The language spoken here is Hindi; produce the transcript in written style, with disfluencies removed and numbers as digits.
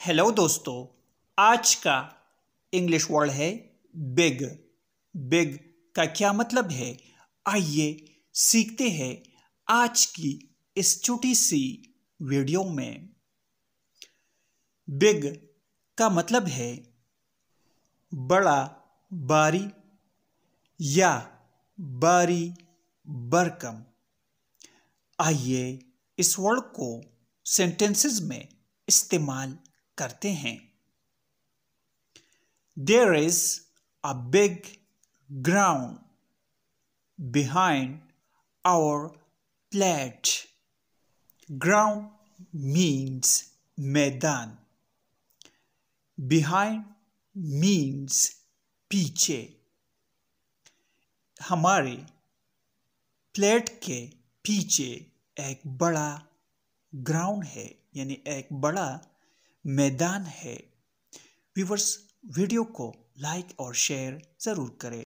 हेलो दोस्तों, आज का इंग्लिश वर्ड है बिग। बिग का क्या मतलब है, आइए सीखते हैं आज की इस छोटी सी वीडियो में। बिग का मतलब है बड़ा, भारी या भारी भरकम। आइए इस वर्ड को सेंटेंसेस में इस्तेमाल करते हैं। There is a big ground behind our flat. Ground means मैदान. Behind means पीछे. हमारे फ्लैट के पीछे एक बड़ा ग्राउंड है, यानी एक बड़ा मैदान है। व्यूअर्स, वीडियो को लाइक और शेयर ज़रूर करें।